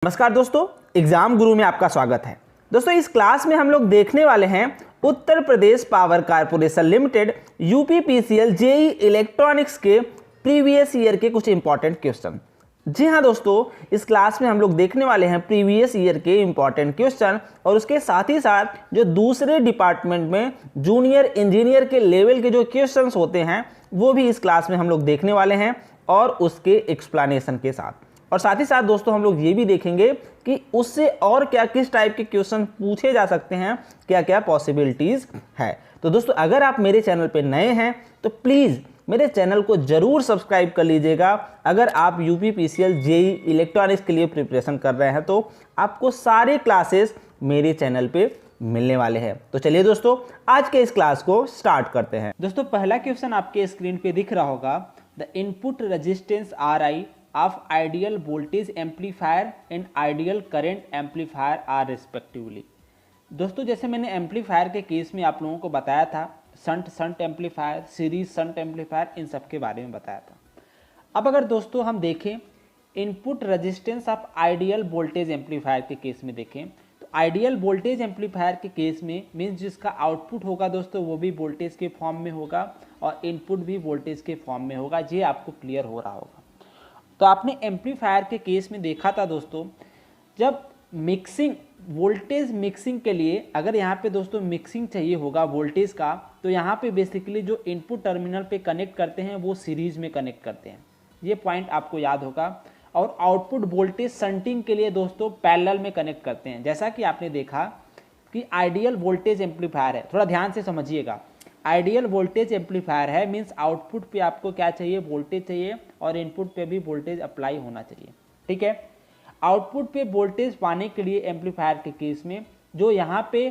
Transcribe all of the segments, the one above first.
नमस्कार दोस्तों, एग्जाम गुरु में आपका स्वागत है। दोस्तों इस क्लास में हम लोग देखने वाले हैं Uttar Pradesh power corporation limited UPPCL JE electronics के प्रीवियस ईयर के कुछ इंपॉर्टेंट क्वेश्चन। जी हाँ दोस्तों, इस क्लास में हम लोग देखने वाले हैं प्रीवियस ईयर के इंपॉर्टेंट क्वेश्चन और उसके साथ ही साथ जो दूसरे डिपार्टमेंट में जूनियर इंजीनियर के लेवल के जो क्वेश्चंस होते हैं वो भी इस क्लास में हम लोग देखने वाले हैं और उसके एक्सप्लेनेशन के साथ। और साथ ही साथ दोस्तों हम लोग ये भी देखेंगे कि उससे और क्या किस टाइप के क्वेश्चन पूछे जा सकते हैं, क्या क्या पॉसिबिलिटीज है। तो दोस्तों अगर आप मेरे चैनल पे नए हैं तो प्लीज़ मेरे चैनल को जरूर सब्सक्राइब कर लीजिएगा। अगर आप यूपीपीसीएल जेई इलेक्ट्रॉनिक्स के लिए प्रिपरेशन कर रहे हैं तो आपको सारे क्लासेस मेरे चैनल पे मिलने वाले हैं। तो चलिए दोस्तों आज के इस क्लास को स्टार्ट करते हैं। दोस्तों पहला क्वेश्चन आपके स्क्रीन पे दिख रहा होगा, the input resistance RI of ideal voltage amplifier and ideal current amplifier are respectively। दोस्तों जैसे मैंने एम्पलीफायर के केस में आप लोगों को बताया था, shunt amplifier, series shunt amplifier, इन सब के बारे में बताया था। अब अगर दोस्तों हम देखें input resistance of ideal voltage amplifier के केस में देखें तो आइडियल वोल्टेज एम्पलीफायर के केस में मीन्स जिसका आउटपुट होगा दोस्तों वो भी वोल्टेज के फॉर्म में होगा और इनपुट भी वोल्टेज के फॉर्म में होगा। ये आपको क्लियर हो रहा होगा। तो आपने एम्पलीफायर के केस में देखा था दोस्तों, जब मिक्सिंग वोल्टेज मिक्सिंग के लिए अगर यहाँ पे दोस्तों मिक्सिंग चाहिए होगा वोल्टेज का तो यहाँ पे बेसिकली जो इनपुट टर्मिनल पे कनेक्ट करते हैं वो सीरीज में कनेक्ट करते हैं। ये पॉइंट आपको याद होगा। और आउटपुट वोल्टेज शंटिंग के लिए दोस्तों पैरेलल में कनेक्ट करते हैं। जैसा कि आपने देखा कि आइडियल वोल्टेज एम्पलीफायर है, थोड़ा ध्यान से समझिएगा। आइडियल वोल्टेज एम्पलीफायर है मीन्स आउटपुट पे आपको क्या चाहिए, वोल्टेज चाहिए और इनपुट पे भी वोल्टेज अप्लाई होना चाहिए। ठीक है, आउटपुट पे वोल्टेज पाने के लिए एम्पलीफायर के केस में जो यहाँ पे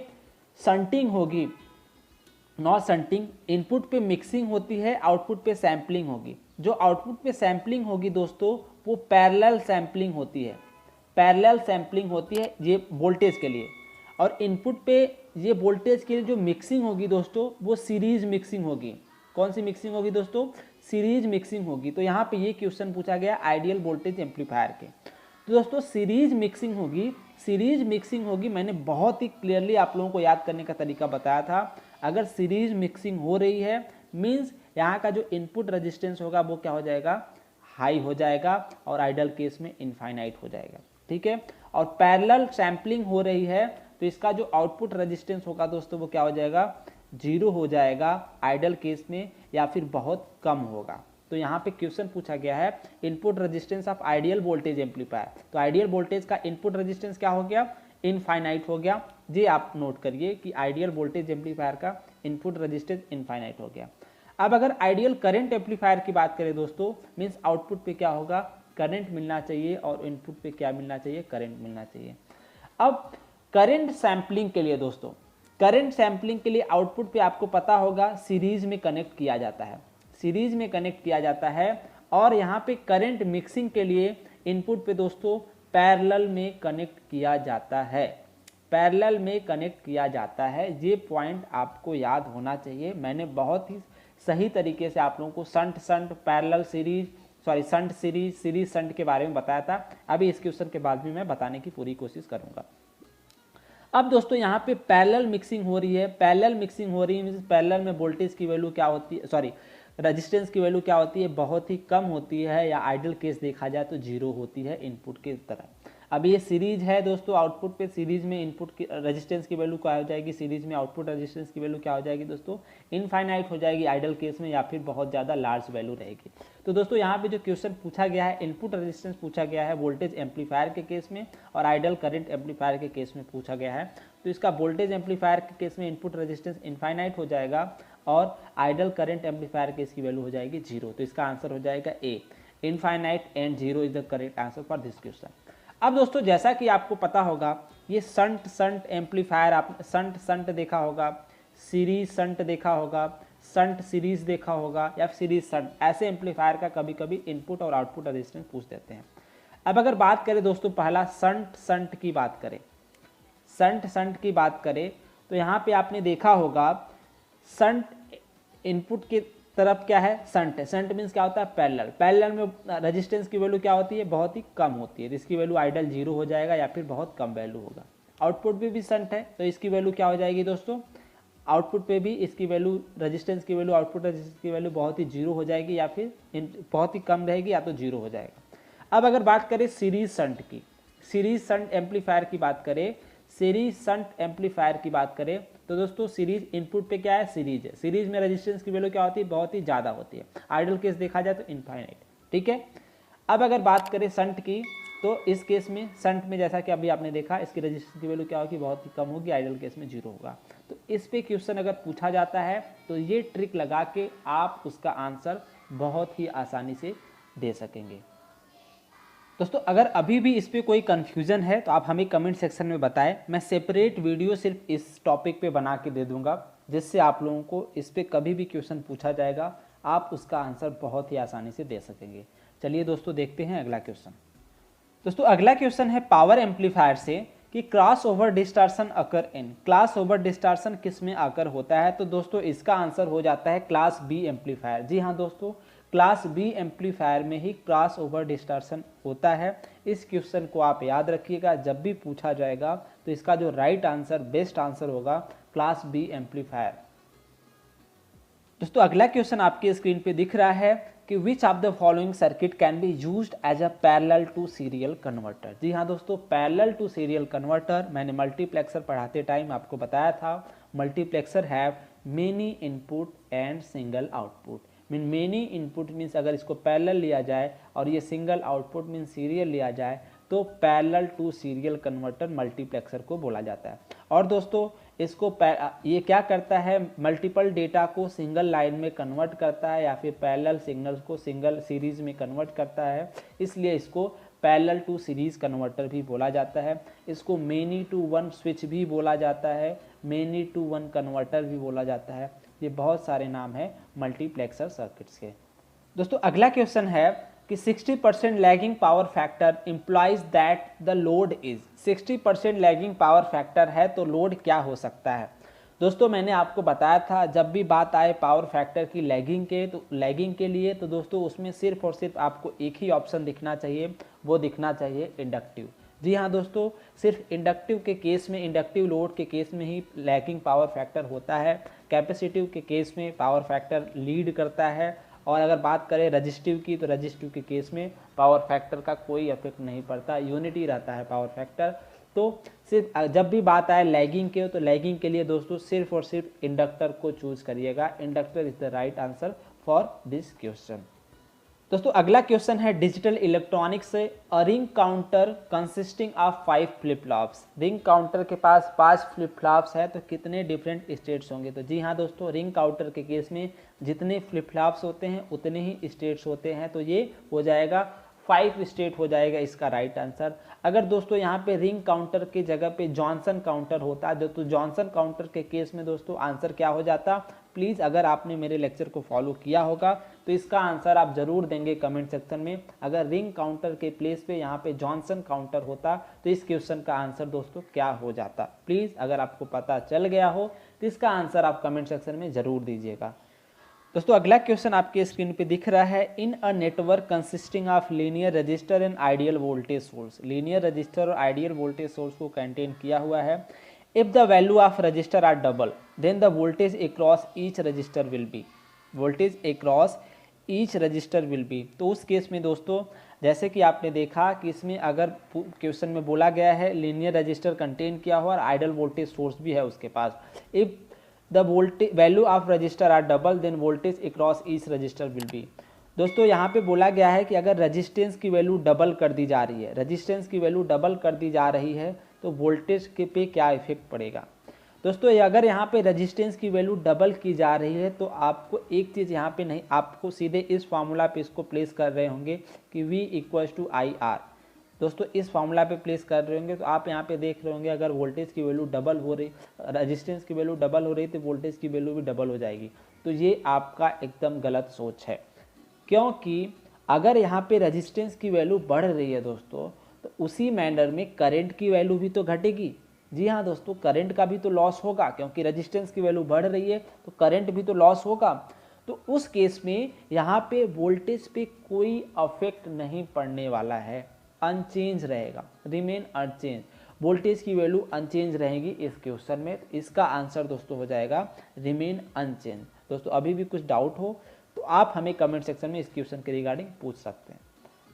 शंटिंग होगी, नॉट शंटिंग, इनपुट पे मिक्सिंग होती है, आउटपुट पे सैम्पलिंग होगी। जो आउटपुट पे सैम्पलिंग होगी दोस्तों वो पैरेलल सैम्पलिंग होती है, पैरेलल सैम्पलिंग होती है ये वोल्टेज के लिए। और इनपुट पे ये वोल्टेज के लिए जो मिक्सिंग होगी दोस्तों वो सीरीज मिक्सिंग होगी। कौन सी मिक्सिंग होगी दोस्तों? सीरीज मिक्सिंग होगी। तो यहाँ पे ये क्वेश्चन पूछा गया आइडियल वोल्टेज एम्पलीफायर के। तो दोस्तों सीरीज मिक्सिंग होगी, सीरीज मिक्सिंग होगी। मैंने बहुत ही क्लियरली आप लोगों को याद करने का तरीका बताया था। अगर सीरीज मिक्सिंग हो रही है मीन्स यहाँ का जो इनपुट रजिस्टेंस होगा वो क्या हो जाएगा, हाई हो जाएगा और आइडियल केस में इनफाइनाइट हो जाएगा। ठीक है, और पैरेलल सैम्पलिंग हो रही है तो इसका जो आउटपुट रेजिस्टेंस होगा दोस्तों वो क्या हो जाएगा, जीरो हो जाएगा आइडियल केस में या फिर बहुत कम होगा। तो यहाँ पे क्वेश्चन पूछा गया है input resistance of ideal voltage amplifier. तो आइडियल वोल्टेज का इनपुट रेजिस्टेंस क्या हो गया, इनफाइनाइट हो गया। ये आप नोट करिए कि आइडियल वोल्टेज एम्पलीफायर का इनपुट रेजिस्टेंस इनफाइनाइट हो गया। अब अगर आइडियल करंट एम्पलीफायर की बात करें दोस्तों, मीन्स आउटपुट पे क्या होगा, करंट मिलना चाहिए और इनपुट पे क्या मिलना चाहिए, करंट मिलना चाहिए। अब करंट सैम्पलिंग के लिए दोस्तों, करंट सैम्पलिंग के लिए आउटपुट पे आपको पता होगा सीरीज में कनेक्ट किया जाता है, सीरीज में कनेक्ट किया जाता है। और यहाँ पे करंट मिक्सिंग के लिए इनपुट पे दोस्तों पैरेलल में कनेक्ट किया जाता है, पैरेलल में कनेक्ट किया जाता है। ये पॉइंट आपको याद होना चाहिए। मैंने बहुत ही सही तरीके से आप लोगों को shunt shunt parallel series shunt series series shunt के बारे में बताया था। अभी इस क्वेश्चन के बाद भी मैं बताने की पूरी कोशिश करूंगा। अब दोस्तों यहाँ पे पैरेलल मिक्सिंग हो रही है, पैरेलल मिक्सिंग हो रही है मींस पैरेलल में वोल्टेज की वैल्यू क्या होती है, सॉरी रेजिस्टेंस की वैल्यू क्या होती है, बहुत ही कम होती है या आइडियल केस देखा जाए तो जीरो होती है इनपुट की तरह। अब ये सीरीज है दोस्तों, आउटपुट पे सीरीज में इनपुट की रेजिस्टेंस की वैल्यू क्या हो जाएगी, सीरीज में आउटपुट रेजिस्टेंस की वैल्यू क्या हो जाएगी दोस्तों, इनफाइनाइट हो जाएगी आइडियल केस में या फिर बहुत ज़्यादा लार्ज वैल्यू रहेगी। तो दोस्तों यहाँ पे जो क्वेश्चन पूछा गया है इनपुट रेजिस्टेंस पूछा गया है वोल्टेज एम्पलीफायर के केस में और आइडियल करंट एम्पलीफायर के केस में पूछा गया है। तो इसका वोल्टेज एम्पलीफायर के केस में इनपुट रेजिस्टेंस इनफाइनाइट हो जाएगा और आइडियल करंट एम्पलीफायर के इसकी वैल्यू हो जाएगी जीरो। तो इसका आंसर हो जाएगा A, infinite and zero is the correct answer for this question. अब दोस्तों जैसा कि आपको पता होगा ये शंट एम्पलीफायर, आपने शंट देखा होगा, सीरीज शंट देखा होगा, शंट सीरीज देखा होगा या सीरीज शंट, ऐसे एम्पलीफायर का कभी कभी इनपुट और आउटपुट रेजिस्टेंस पूछ देते हैं। अब अगर बात करें दोस्तों पहला शंट की बात करें, शंट की बात करें तो यहाँ पे आपने देखा होगा शंट इनपुट के तरफ क्या है, शंट है। शंट मीन्स क्या होता है, पैरेलल। पैरेलल में रेजिस्टेंस की वैल्यू क्या होती है, बहुत ही कम होती है, इसकी वैल्यू आइडल 0 हो जाएगा या फिर बहुत कम वैल्यू होगा। आउटपुट पे भी शंट है तो इसकी वैल्यू क्या हो जाएगी दोस्तों, आउटपुट पे भी इसकी वैल्यू, रेजिस्टेंस की वैल्यू, आउटपुट रेजिस्टेंस की वैल्यू बहुत ही 0 हो जाएगी या फिर बहुत ही कम रहेगी या तो 0 हो जाएगा। अब अगर बात करें सीरीज शंट की, सीरीज शंट एम्पलीफायर की बात करें, सीरीज शंट एम्पलीफायर की बात करें तो दोस्तों सीरीज इनपुट पे क्या है, सीरीज है। सीरीज में रेजिस्टेंस की वैल्यू क्या होती है, बहुत ही ज़्यादा होती है। आइडल केस देखा जाए तो इनफाइनाइट, ठीक है। अब अगर बात करें शंट की तो इस केस में, शंट में जैसा कि अभी आपने देखा, इसकी रेजिस्टेंस की वैल्यू क्या होगी, बहुत ही कम होगी, आइडल केस में 0 होगा। तो इस पे क्वेश्चन अगर पूछा जाता है तो ये ट्रिक लगा के आप उसका आंसर बहुत ही आसानी से दे सकेंगे। दोस्तों अगर अभी भी इस पे कोई कन्फ्यूज़न है तो आप हमें कमेंट सेक्शन में बताएं, मैं सेपरेट वीडियो सिर्फ इस टॉपिक पे बना के दे दूंगा, जिससे आप लोगों को इस पे कभी भी क्वेश्चन पूछा जाएगा आप उसका आंसर बहुत ही आसानी से दे सकेंगे। चलिए दोस्तों देखते हैं अगला क्वेश्चन। दोस्तों अगला क्वेश्चन है पावर एम्पलीफायर से कि क्रॉस ओवर डिस्टॉर्शन अकर इन, क्लास ओवर डिस्टॉर्शन किस में आकर होता है, तो दोस्तों इसका आंसर हो जाता है क्लास बी एम्पलीफायर। जी हाँ दोस्तों, क्लास बी एम्पलीफायर में ही क्रॉस ओवर डिस्टॉर्शन होता है। इस क्वेश्चन को आप याद रखिएगा, जब भी पूछा जाएगा तो इसका जो राइट आंसर, बेस्ट आंसर होगा क्लास बी एम्पलीफायर। दोस्तों अगला क्वेश्चन आपकी स्क्रीन पे दिख रहा है कि which of the following circuit can be used as a parallel to serial converter. जी हाँ दोस्तों, पैरेलल टू सीरियल कन्वर्टर मैंने मल्टीप्लेक्सर पढ़ाते टाइम आपको बताया था। Multiplexer have many input and single output. Mean many input means अगर इसको पैरेलल लिया जाए और ये सिंगल आउटपुट मीन सीरियल लिया जाए तो parallel to serial converter multiplexer को बोला जाता है। और दोस्तों इसको ये क्या करता है, मल्टीपल डेटा को सिंगल लाइन में कन्वर्ट करता है या फिर पैरेलल सिग्नल्स को सिंगल सीरीज में कन्वर्ट करता है, इसलिए इसको पैरेलल टू सीरीज कन्वर्टर भी बोला जाता है। इसको मेनी टू वन स्विच भी बोला जाता है, मेनी टू वन कन्वर्टर भी बोला जाता है। ये बहुत सारे नाम है मल्टीप्लेक्सर सर्किट्स के। दोस्तों अगला क्वेश्चन है कि 60% lagging power factor implies that the load is, 60% lagging power factor है तो लोड क्या हो सकता है। दोस्तों मैंने आपको बताया था जब भी बात आए पावर फैक्टर की लैगिंग के, तो लैगिंग के लिए तो दोस्तों उसमें सिर्फ और सिर्फ आपको एक ही ऑप्शन दिखना चाहिए, वो दिखना चाहिए इंडक्टिव। जी हाँ दोस्तों, सिर्फ इंडक्टिव के केस में, इंडक्टिव लोड के केस में ही लैगिंग पावर फैक्टर होता है। कैपेसिटिव के केस में पावर फैक्टर लीड करता है। और अगर बात करें रजिस्टिव की तो रजिस्टिव के केस में पावर फैक्टर का कोई इफेक्ट नहीं पड़ता, यूनिटी रहता है पावर फैक्टर। तो सिर्फ जब भी बात आए लैगिंग के तो लैगिंग के लिए दोस्तों सिर्फ और सिर्फ इंडक्टर को चूज करिएगा। Inductor is the right answer for this question. दोस्तों अगला क्वेश्चन है डिजिटल इलेक्ट्रॉनिक्स से a ring counter consisting of 5 flip flops. Ring counter के पास 5 फ्लिप फ्लॉप्स है तो कितने डिफरेंट स्टेट्स होंगे, तो जी हाँ दोस्तों, रिंग काउंटर के केस में जितने फ्लिप फ्लॉप्स होते हैं उतने ही स्टेट्स होते हैं, तो ये हो जाएगा 5 स्टेट हो जाएगा इसका राइट आंसर। अगर दोस्तों यहाँ पे रिंग काउंटर की जगह पे जॉनसन काउंटर होता है तो जॉनसन काउंटर के केस में दोस्तों आंसर क्या हो जाता, प्लीज़ अगर आपने मेरे लेक्चर को फॉलो किया होगा तो इसका आंसर आप जरूर देंगे कमेंट सेक्शन में। अगर रिंग काउंटर के प्लेस पे यहाँ पे जॉनसन काउंटर होता तो इस क्वेश्चन का आंसर दोस्तों क्या हो जाता, प्लीज़ अगर आपको पता चल गया हो तो इसका आंसर आप कमेंट सेक्शन में ज़रूर दीजिएगा। दोस्तों अगला क्वेश्चन आपके स्क्रीन पे दिख रहा है in a network consisting of linear resistor and ideal voltage source. Linear resistor और आइडियल वोल्टेज सोर्स को कंटेन किया हुआ है। If the value of resistor are double then the voltage across each resistor will be, voltage across each resistor will be. तो उस case में दोस्तों जैसे कि आपने देखा कि इसमें अगर क्वेश्चन में बोला गया है लीनियर रजिस्टर कंटेन किया हुआ और आइडियल वोल्टेज सोर्स भी है उसके पास, if the voltage value of resistor are double then voltage across each resistor will be. दोस्तों यहाँ पे बोला गया है कि अगर रजिस्टेंस की वैल्यू डबल कर दी जा रही है, रजिस्टेंस की वैल्यू डबल कर दी जा रही है तो वोल्टेज के पे क्या इफेक्ट पड़ेगा। दोस्तों अगर यहाँ पे रजिस्टेंस की वैल्यू डबल की जा रही है तो आपको एक चीज़ यहाँ पे नहीं, आपको सीधे इस फार्मूला पे इसको प्लेस कर रहे होंगे कि V = IR। दोस्तों इस फार्मूला पे प्लेस कर रहे होंगे तो आप यहाँ पे देख रहे होंगे अगर वोल्टेज की वैल्यू डबल हो रही, रजिस्टेंस की वैल्यू डबल हो रही तो वोल्टेज की वैल्यू भी डबल हो जाएगी। तो ये आपका एकदम गलत सोच है, क्योंकि अगर यहाँ पे रजिस्टेंस की वैल्यू बढ़ रही है दोस्तों तो उसी मैनर में करंट की वैल्यू भी तो घटेगी। जी हाँ दोस्तों, करंट का भी तो लॉस होगा, क्योंकि रजिस्टेंस की वैल्यू बढ़ रही है तो करंट भी तो लॉस होगा। तो उस केस में यहाँ पे वोल्टेज पे कोई अफेक्ट नहीं पड़ने वाला है, अनचेंज रहेगा, रिमेन अनचेंज, वोल्टेज की वैल्यू अनचेंज रहेगी इस क्वेश्चन में। इसका आंसर दोस्तों हो जाएगा रिमेन अनचेंज। दोस्तों अभी भी कुछ डाउट हो तो आप हमें कमेंट सेक्शन में इस क्वेश्चन के रिगार्डिंग पूछ सकते हैं।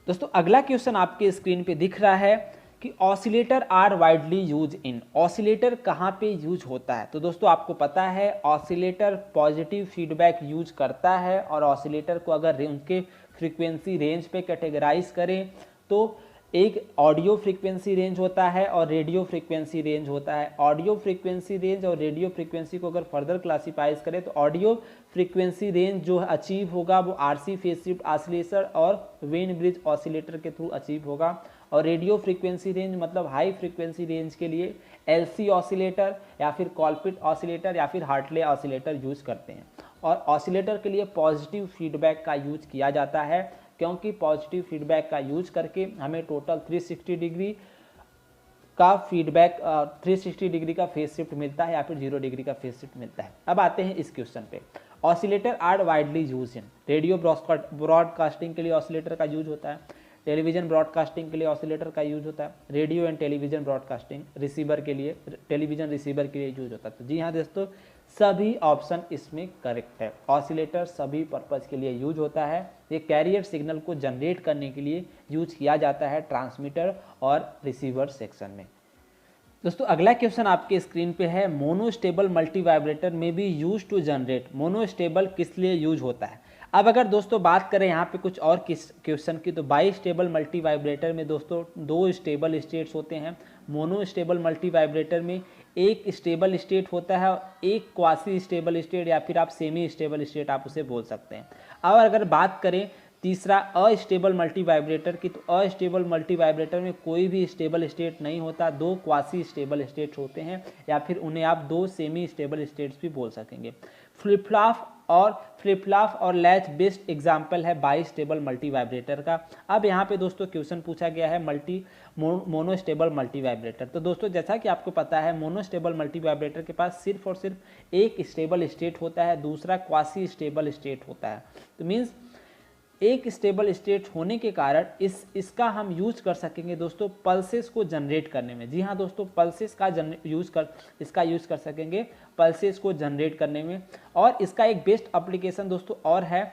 दोस्तों अगला क्वेश्चन आपके स्क्रीन पे दिख रहा है कि oscillator are widely use in, oscillator कहाँ पे यूज होता है। तो दोस्तों आपको पता है ऑसिलेटर पॉजिटिव फीडबैक यूज करता है, और ऑसिलेटर को अगर उनके फ्रीक्वेंसी रेंज पे कैटेगराइज करें तो एक ऑडियो फ्रीक्वेंसी रेंज होता है और रेडियो फ्रीक्वेंसी रेंज होता है। ऑडियो फ्रीक्वेंसी रेंज और रेडियो फ्रीक्वेंसी को अगर फर्दर क्लासीफाइज करें तो ऑडियो फ्रीक्वेंसी रेंज जो अचीव होगा वो आरसी फेज शिफ्ट ऑसिलेटर और वेन ब्रिज ऑसिलेटर के थ्रू अचीव होगा, और रेडियो फ्रीक्वेंसी रेंज मतलब हाई फ्रीक्वेंसी रेंज के लिए एलसी ऑसिलेटर या फिर कॉलपिट ऑसिलेटर या फिर हार्टले ऑसिलेटर यूज करते हैं। और ऑसिलेटर के लिए पॉजिटिव फीडबैक का यूज किया जाता है, क्योंकि पॉजिटिव फीडबैक का यूज करके हमें टोटल 360 डिग्री का फीडबैक 360 डिग्री का फेज शिफ्ट मिलता है या फिर 0 डिग्री का फेज शिफ्ट मिलता है। अब आते हैं इस क्वेश्चन पे। Oscillator are widely use in, radio broadcasting के लिए ऑसिलेटर का यूज होता है, टेलीविजन ब्रॉडकास्टिंग के लिए ऑसिलेटर का यूज होता है, radio and television broadcasting receiver के लिए, टेलीविजन रिसीवर के लिए यूज होता है। तो जी हाँ दोस्तों, सभी ऑप्शन इसमें करेक्ट है। ऑसिलेटर सभी पर्पज़ के लिए यूज होता है। ये कैरियर सिग्नल को जनरेट करने के लिए यूज किया जाता है ट्रांसमीटर और रिसीवर सेक्शन में। दोस्तों अगला क्वेश्चन आपके स्क्रीन पे है, मोनोस्टेबल मल्टी वाइब्रेटर में भी यूज टू जनरेट, मोनोस्टेबल किस लिए यूज होता है। अब अगर दोस्तों बात करें यहाँ पे कुछ और क्वेश्चन की, तो बाई स्टेबल मल्टी वाइब्रेटर में दोस्तों 2 स्टेबल स्टेट्स होते हैं। मोनोस्टेबल मल्टी वाइब्रेटर में एक स्टेबल स्टेट होता है और एक क्वासी स्टेबल स्टेट या फिर आप सेमी स्टेबल स्टेट आप उसे बोल सकते हैं। और अगर बात करें तीसरा अस्टेबल मल्टी वाइब्रेटर की, तो अस्टेबल मल्टी वाइब्रेटर में कोई भी स्टेबल स्टेट नहीं होता, 2 क्वासी स्टेबल स्टेट्स होते हैं, या फिर उन्हें आप 2 सेमी स्टेबल स्टेट्स भी बोल सकेंगे। फ्लिप फ्लॉप और लैच बेस्ट एग्जाम्पल है बाई स्टेबल मल्टी वाइब्रेटर का। अब यहाँ पे दोस्तों क्वेश्चन पूछा गया है मोनोस्टेबल मल्टी वाइब्रेटर। तो दोस्तों जैसा कि आपको पता है मोनोस्टेबल मल्टी वाइब्रेटर के पास सिर्फ और सिर्फ एक स्टेबल स्टेट होता है, दूसरा क्वासी स्टेबल स्टेट होता है। तो मीन्स एक स्टेबल स्टेट होने के कारण इसका हम यूज कर सकेंगे दोस्तों पल्सेस को जनरेट करने में। जी हाँ दोस्तों, पल्सेस का इसका यूज कर सकेंगे पल्सेस को जनरेट करने में। और इसका एक बेस्ट एप्लीकेशन दोस्तों और है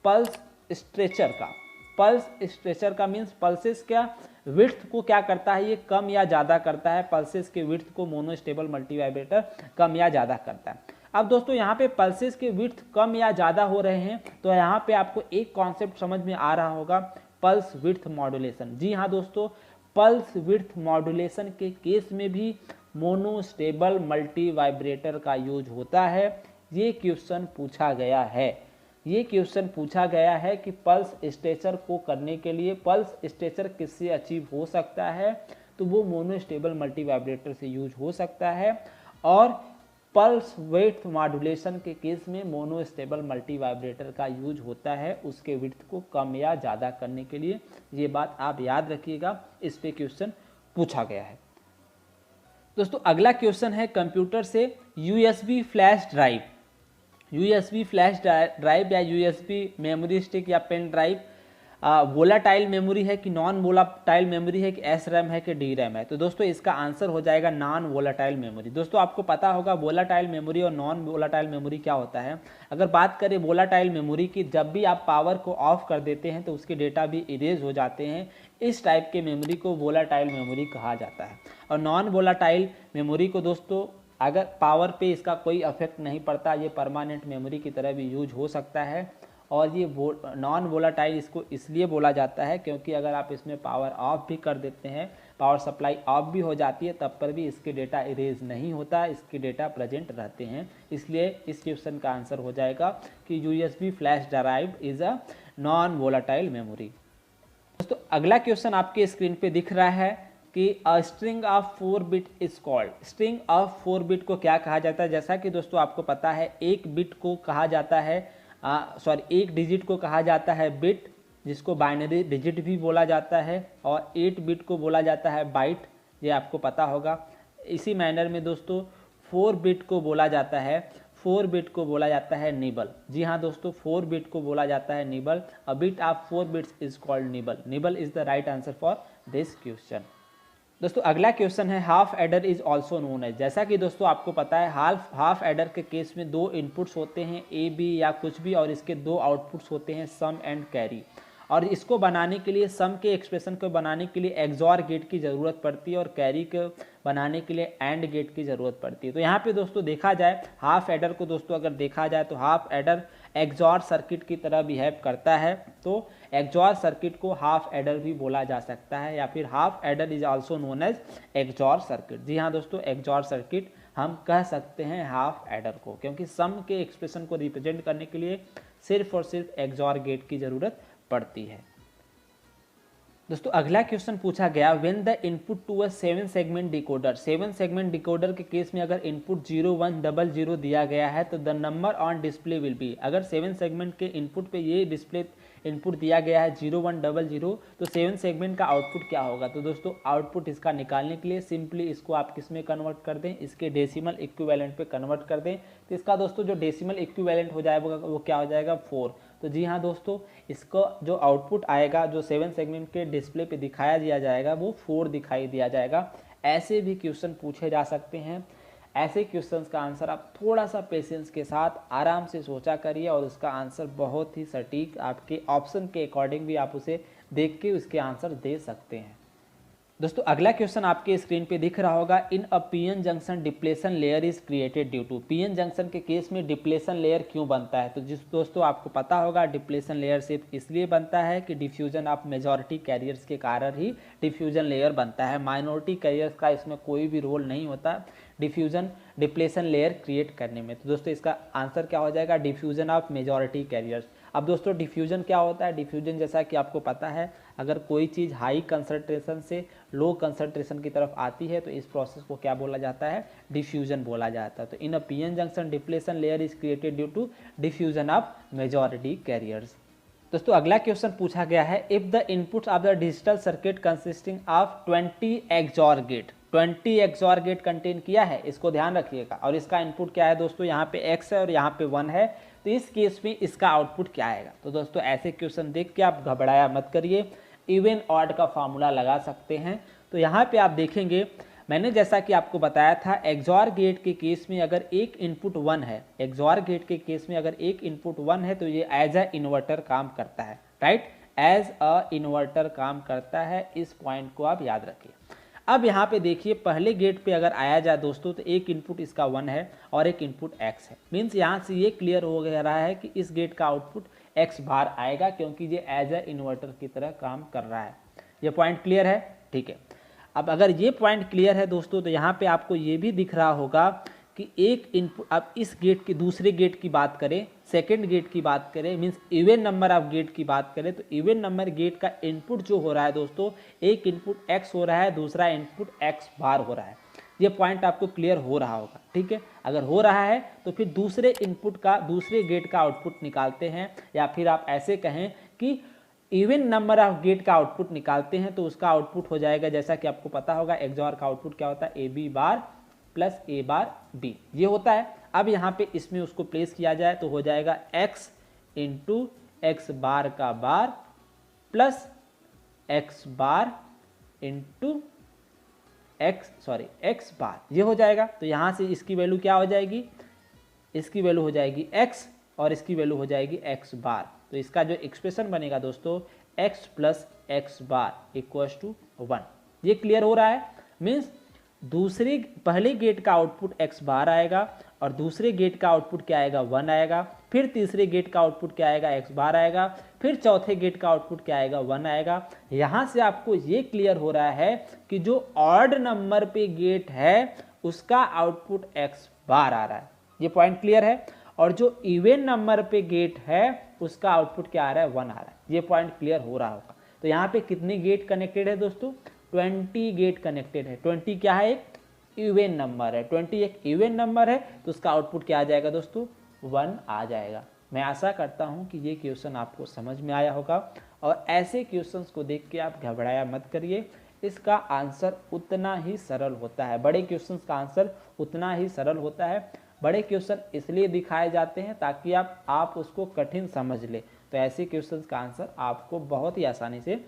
पल्स स्ट्रेचर का। पल्स स्ट्रेचर का मीन्स पल्सेस क्या विड्थ को क्या करता है, ये कम या ज़्यादा करता है। पल्सेस के विड्थ को मोनोस्टेबल मल्टी वाइब्रेटर कम या ज़्यादा करता है। अब दोस्तों यहाँ पे पल्सेस के विड्थ कम या ज़्यादा हो रहे हैं, तो यहाँ पे आपको एक कॉन्सेप्ट समझ में आ रहा होगा, पल्स विड्थ मॉड्यूलेशन। जी हाँ दोस्तों, पल्स विड्थ मॉड्यूलेशन के केस में भी मोनोस्टेबल मल्टी वाइब्रेटर का यूज होता है। ये क्वेश्चन पूछा गया है, ये क्वेश्चन पूछा गया है कि पल्स स्ट्रेचर को करने के लिए पल्स स्ट्रेचर किससे अचीव हो सकता है, तो वो मोनोस्टेबल मल्टी वाइब्रेटर से यूज हो सकता है। और पल्स विड्थ मॉड्यूलेशन के केस में मोनोस्टेबल मल्टी वाइब्रेटर का यूज होता है उसके विड्थ को कम या ज़्यादा करने के लिए। ये बात आप याद रखिएगा, इस पे क्वेश्चन पूछा गया है। दोस्तों अगला क्वेश्चन है कंप्यूटर से USB flash drive, USB flash drive या यूएसबी मेमोरी स्टिक या पेन ड्राइव वोलाटाइल मेमोरी है कि नॉन वोलाटाइल मेमोरी है कि एस रैम है कि डी रैम है। तो दोस्तों इसका आंसर हो जाएगा नॉन वोलाटाइल मेमोरी। दोस्तों आपको पता होगा वोलाटाइल मेमोरी और नॉन वोलाटाइल मेमोरी क्या होता है। अगर बात करें वोलाटाइल मेमोरी की, जब भी आप पावर को ऑफ कर देते हैं तो उसके डेटा भी इरेज हो जाते हैं। इस टाइप के मेमोरी को वोलाटाइल मेमोरी कहा जाता है। और नॉन वोलाटाइल मेमोरी को दोस्तों अगर पावर पे इसका कोई अफेक्ट नहीं पड़ता, ये परमानेंट मेमोरी की तरह भी यूज हो सकता है। और ये नॉन वोलाटाइल इसको इसलिए बोला जाता है क्योंकि अगर आप इसमें पावर ऑफ भी कर देते हैं, पावर सप्लाई ऑफ भी हो जाती है, तब पर भी इसके डेटा इरेज नहीं होता, इसके डेटा प्रेजेंट रहते हैं। इसलिए इस क्वेश्चन का आंसर हो जाएगा कि USB flash drive is a non volatile memory. दोस्तों अगला क्वेश्चन आपके स्क्रीन पे दिख रहा है कि a string of 4 bit is called. String of 4 bit को क्या कहा जाता है। जैसा कि दोस्तों आपको पता है एक बिट को कहा जाता है एक डिजिट को कहा जाता है बिट, जिसको बाइनरी डिजिट भी बोला जाता है, और 8 बिट को बोला जाता है बाइट, ये आपको पता होगा। इसी मैनर में दोस्तों 4 बिट को बोला जाता है 4 बिट को बोला जाता है निबल। जी हाँ दोस्तों, 4 बिट को बोला जाता है nibble. A bit of 4 bits is called nibble. Nibble is the right answer for this question. दोस्तों अगला क्वेश्चन है half adder is also known as. जैसा कि दोस्तों आपको पता है हाफ एडर के केस में 2 इनपुट्स होते हैं ए बी या कुछ भी, और इसके 2 आउटपुट्स होते हैं सम एंड कैरी। और इसको बनाने के लिए, सम के एक्सप्रेशन को बनाने के लिए एक्सॉर गेट की ज़रूरत पड़ती है, और कैरी को बनाने के लिए एंड गेट की ज़रूरत पड़ती है। तो यहाँ पे दोस्तों देखा जाए हाफ एडर को, दोस्तों अगर देखा जाए तो हाफ एडर एक्सॉर सर्किट की तरह बिहेव करता है। तो एक्सॉर सर्किट को हाफ एडर भी बोला जा सकता है, या फिर half adder is also known as XOR circuit. जी हाँ दोस्तों, एक्सॉर सर्किट हम कह सकते हैं हाफ एडर को, क्योंकि सम के एक्सप्रेशन को रिप्रेजेंट करने के लिए सिर्फ और सिर्फ एक्सॉर गेट की ज़रूरत पड़ती है। दोस्तों अगला क्वेश्चन पूछा गया when the input to a 7 segment decoder. 7 segment decoder के केस में अगर इनपुट 0 1 0 0 दिया गया है तो the number on display will be. अगर 7 सेगमेंट के इनपुट पे ये डिस्प्ले इनपुट दिया गया है 0 1 0 0, तो 7 सेगमेंट का आउटपुट क्या होगा। तो दोस्तों आउटपुट इसका निकालने के लिए सिंपली इसको आप किस में कन्वर्ट कर दें, इसके डेसिमल इक्विवेलेंट पे कन्वर्ट कर दें। तो इसका दोस्तों जो डेसिमल इक्विवेलेंट हो जाएगा वो क्या हो जाएगा 4। तो जी हाँ दोस्तों, इसको जो आउटपुट आएगा जो 7 सेगमेंट के डिस्प्ले पे दिखाया दिया जाएगा वो 4 दिखाई दिया जाएगा। ऐसे भी क्वेश्चन पूछे जा सकते हैं। ऐसे क्वेश्चंस का आंसर आप थोड़ा सा पेशेंस के साथ आराम से सोचा करिए, और उसका आंसर बहुत ही सटीक आपके ऑप्शन के अकॉर्डिंग भी आप उसे देख के उसके आंसर दे सकते हैं। दोस्तों अगला क्वेश्चन आपके स्क्रीन पे दिख रहा होगा in a PN junction depletion layer is created due to. PN junction के केस में डिप्लेशन लेयर क्यों बनता है। तो दोस्तों आपको पता होगा डिप्लेशन लेयर सिर्फ इसलिए बनता है कि डिफ्यूजन ऑफ मेजॉरिटी कैरियर्स के कारण ही डिफ्यूजन लेयर बनता है। माइनॉरिटी कैरियर्स का इसमें कोई भी रोल नहीं होता डिप्लेशन लेयर क्रिएट करने में। तो दोस्तों इसका आंसर क्या हो जाएगा डिफ्यूजन ऑफ मेजॉरिटी कैरियर्स। अब दोस्तों डिफ्यूजन क्या होता है। डिफ्यूजन जैसा कि आपको पता है, अगर कोई चीज़ हाई कंसंट्रेशन से लो कंसंट्रेशन की तरफ आती है तो इस प्रोसेस को क्या बोला जाता है, डिफ्यूजन बोला जाता है। तो in a PN junction depletion layer is created due to diffusion of majority carriers. दोस्तों अगला क्वेश्चन पूछा गया है if the inputs of the digital circuit consisting of 20 XOR gate. 20 XOR gate contain किया है, इसको ध्यान रखिएगा। और इसका इनपुट क्या है दोस्तों, यहाँ पे x है और यहाँ पे 1 है। तो इस केस में इसका आउटपुट क्या आएगा। तो दोस्तों ऐसे क्वेश्चन देख के आप घबराया मत करिए, इवन ऑड का फार्मूला लगा सकते हैं। तो यहाँ पे आप देखेंगे, मैंने जैसा कि आपको बताया था एक्सॉर गेट के केस में अगर एक इनपुट 1 है, एक्सॉर गेट के केस में अगर एक इनपुट 1 है तो ये एज अ इन्वर्टर काम करता है, राइट, एज अ इन्वर्टर काम करता है। इस पॉइंट को आप याद रखिए। अब यहाँ पे देखिए पहले गेट पे अगर आया जाए दोस्तों तो एक इनपुट इसका 1 है और एक इनपुट x है। मीन्स यहाँ से ये क्लियर हो गया रहा है कि इस गेट का आउटपुट x बार आएगा, क्योंकि ये एज अ इन्वर्टर की तरह काम कर रहा है। ये पॉइंट क्लियर है, ठीक है। अब अगर ये पॉइंट क्लियर है दोस्तों तो यहाँ पे आपको ये भी दिख रहा होगा कि एक इनपुट, अब इस गेट की दूसरे गेट की बात करें, सेकेंड गेट की बात करें, means even number of gate की बात करें, तो इवन नंबर गेट का इनपुट जो हो रहा है दोस्तों, एक इनपुट x हो रहा है, दूसरा इनपुट x बार हो रहा है। ये पॉइंट आपको क्लियर हो रहा होगा, ठीक है। अगर हो रहा है तो फिर दूसरे इनपुट का, दूसरे गेट का आउटपुट निकालते हैं, या फिर आप ऐसे कहें कि इवन नंबर ऑफ गेट का आउटपुट निकालते हैं। तो उसका आउटपुट हो जाएगा, जैसा कि आपको पता होगा एक्सॉर का आउटपुट क्या होता है, A B bar plus A bar B, ये होता है। अब यहाँ पे इसमें उसको प्लेस किया जाए तो हो जाएगा x इंटू एक्स बार का बार plus X bar into x बार, ये हो जाएगा। तो यहाँ से इसकी वैल्यू क्या हो जाएगी, इसकी वैल्यू हो जाएगी x और इसकी वैल्यू हो जाएगी x बार। तो इसका जो एक्सप्रेशन बनेगा दोस्तों x plus X bar equals to 1। ये क्लियर हो रहा है। मीन्स दूसरे पहले गेट का आउटपुट x बार आएगा और दूसरे गेट का आउटपुट क्या आएगा, 1 आएगा। फिर तीसरे गेट का आउटपुट क्या आएगा, x बार आएगा। फिर चौथे गेट का आउटपुट क्या आएगा, 1 आएगा। यहाँ से आपको ये क्लियर हो रहा है कि जो ऑड नंबर पे गेट है उसका आउटपुट x बार आ रहा है, ये पॉइंट क्लियर है। और जो इवन नंबर पे गेट है उसका आउटपुट क्या आ रहा है, 1 आ रहा है, ये पॉइंट क्लियर हो रहा होगा। तो यहाँ पे कितने गेट कनेक्टेड है दोस्तों, 20 गेट कनेक्टेड है। 20 क्या है, एक इवन नंबर है। 20 एक इवन नंबर है तो उसका आउटपुट क्या आ जाएगा दोस्तों, 1 आ जाएगा। मैं आशा करता हूं कि ये क्वेश्चन आपको समझ में आया होगा, और ऐसे क्वेश्चंस को देख के आप घबराया मत करिए, इसका आंसर उतना ही सरल होता है। बड़े क्वेश्चंस का आंसर उतना ही सरल होता है। बड़े क्वेश्चन इसलिए दिखाए जाते हैं ताकि आप उसको कठिन समझ ले। तो ऐसे क्वेश्चंस का आंसर आपको बहुत ही आसानी से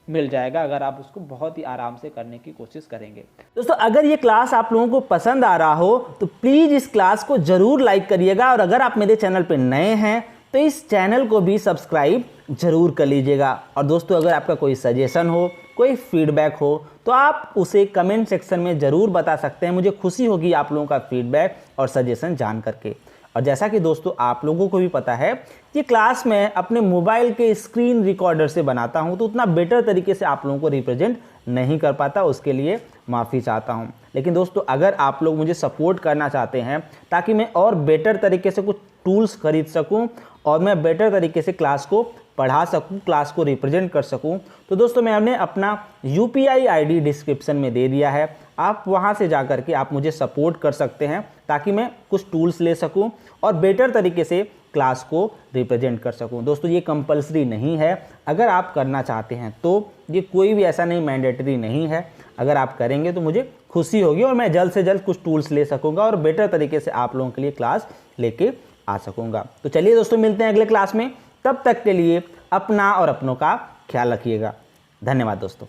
मिल जाएगा अगर आप उसको बहुत ही आराम से करने की कोशिश करेंगे। दोस्तों अगर ये क्लास आप लोगों को पसंद आ रहा हो तो प्लीज़ इस क्लास को ज़रूर लाइक करिएगा, और अगर आप मेरे चैनल पर नए हैं तो इस चैनल को भी सब्सक्राइब जरूर कर लीजिएगा। और दोस्तों अगर आपका कोई सजेशन हो, कोई फीडबैक हो तो आप उसे कमेंट सेक्शन में ज़रूर बता सकते हैं। मुझे खुशी होगी आप लोगों का फीडबैक और सजेशन जान करके। और जैसा कि दोस्तों आप लोगों को भी पता है कि क्लास में अपने मोबाइल के स्क्रीन रिकॉर्डर से बनाता हूं तो उतना बेटर तरीके से आप लोगों को रिप्रेजेंट नहीं कर पाता, उसके लिए माफ़ी चाहता हूं। लेकिन दोस्तों अगर आप लोग मुझे सपोर्ट करना चाहते हैं ताकि मैं और बेटर तरीके से कुछ टूल्स खरीद सकूं और मैं बेटर तरीके से क्लास को पढ़ा सकूं, क्लास को रिप्रेजेंट कर सकूं, तो दोस्तों मैंने अपना UPI ID डिस्क्रिप्शन में दे दिया है। आप वहां से जा करके आप मुझे सपोर्ट कर सकते हैं ताकि मैं कुछ टूल्स ले सकूं और बेटर तरीके से क्लास को रिप्रेजेंट कर सकूं। दोस्तों ये कंपलसरी नहीं है, अगर आप करना चाहते हैं तो ये कोई भी ऐसा नहीं, मैंडेटरी नहीं है। अगर आप करेंगे तो मुझे खुशी होगी और मैं जल्द से जल्द कुछ टूल्स ले सकूँगा और बेटर तरीके से आप लोगों के लिए क्लास लेके आ सकूँगा। तो चलिए दोस्तों मिलते हैं अगले क्लास में, तब तक के लिए अपना और अपनों का ख्याल रखिएगा। धन्यवाद दोस्तों।